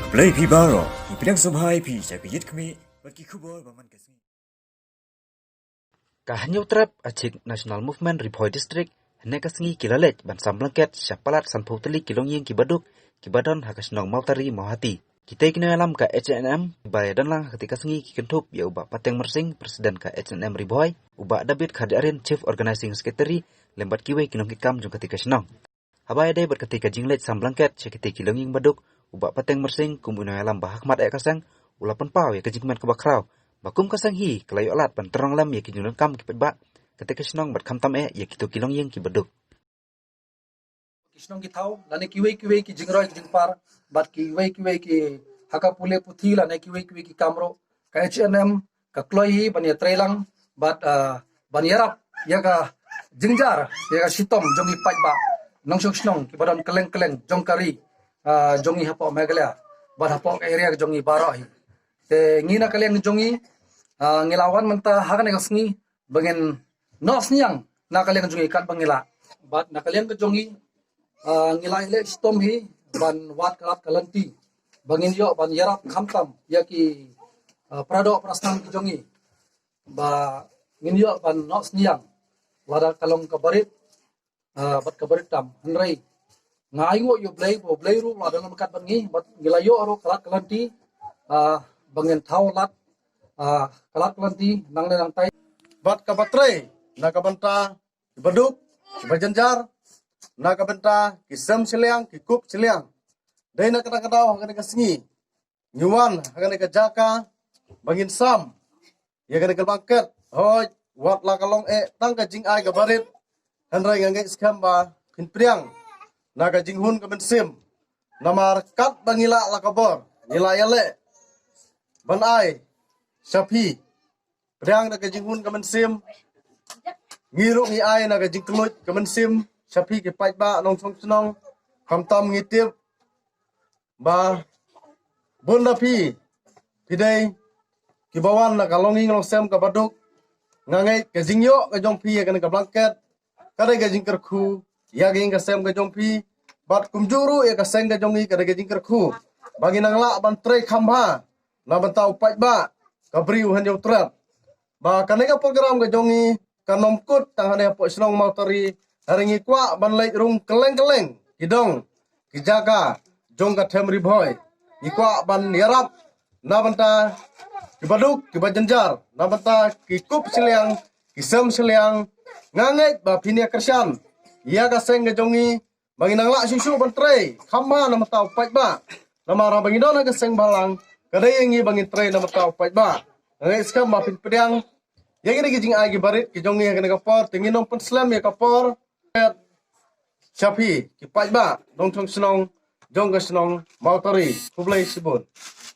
Play Pibaro, Ipinang Subhai Pi, Sakit Kami, Baki Kubor, Baman Kasmi. Kahanyo trap achik National Movement Ripoy District, Nekasngi Kilalet, Bansam Blanket, Syapalat Sanputali Kilongying Kibaduk, Kibadon Hakasnong Mawtari Mawhati. Kita kena alam ka Hanm, bayadan lang ketika sengi kikentup ya ubah Pateng Mersing, Presiden ka Hanm Riboy, ubah David Khadiarin, Chief Organizing Secretary, lembat kiwe kinong kikam jong ketika senong. Habay day berketika jinglet samblanket, syakiti kilonging baduk, ubah Pateng Mersing, kumunay alam bahak mat kasang, ulapan pau ya kejingman kebakraw, bakum kasang hi, kelayo alat panterong lam ya kijunang kam kipetba, ketika senong berkam tam ya kitu kilongying kibaduk. Kisnong gitaw lane kiwe ki jingroy jingpar bat kiwe ki hakapule puthi lane kiwe ki kamro ka Hanm ka kloyi bania trailang bat baniarap ya ka jingjar ya ka sitom jongi pajba nongsong snong ki badon keleng jongkari jongi hapo megalya bat hapo area jongi baro hi te ngina kaleng jongi ngilawan menta hakan ka sngi bangen nos niang na kaleng jongi kat bangila bat na kaleng ka jongi ngilai le stom hi ban wat kalat kalanti bangin yo ban yarap khamtam ya ki prado prastam ki jongi ba ngin yo ban nos niang wada kalong kabarit bat kabarit tam hanrai ngai ngo yo blai ru wada lam kat bangi bat ngilai yo ro kalat kalanti bangin thau lat kalat kalanti nang le nang tai bat kabatre na kabanta baduk bajanjar na kabenta kisam seliang kikup seliang dai na kadang-kadang hakan ka sengi nyuan hakan ka jaka bangin sam ya kan ka bangket hoj wat la kalong tang ka jing ai ka barit hanrai ngangai skam ba kin priang na ka jing hun ka bensim namar kat bangila la kabor nila yale ban ai sapi priang na ka jing hun ka bensim ngiru ngi ai na ka jing kelut ka bensim sapi ke pajba nong song senong kamtam ngitip ba bunda pi pidai kibawan na kalongi ngong sem ka baduk ngangai ke jingyo ka jong pi kan ka blanket kadai ka jing kerku ya ging ka sem ka jong pi bat kumjuru ya ka seng ka jongi kadai ka jing kerku bagi nang la ban trei khamha na bantau pajba ka briu han yo trap ba kanai ka program ka jongi kanom kut tang hane po senong Mawtari haringi kwa ban lai rung keleng kidong kijaka jong ka Hanm Riboy ikwa ban yarap na banta kibaduk kibajanjar na banta kikup seliang kisam seliang ngangai ba pinia kersan ia ka seng ga jongi banginang la susu ban trei khamma na matau pajba na mara bangidon ga seng balang kadai ngi bangin trei na matau pajba ngai skam ba pin pedang ya gini kijing agi barit kijongi ga ka por tinginom pun slam ya ka por Sapi, kipaj ba, dong tong senong, jong ka senong, Mawtari, kublai sibun.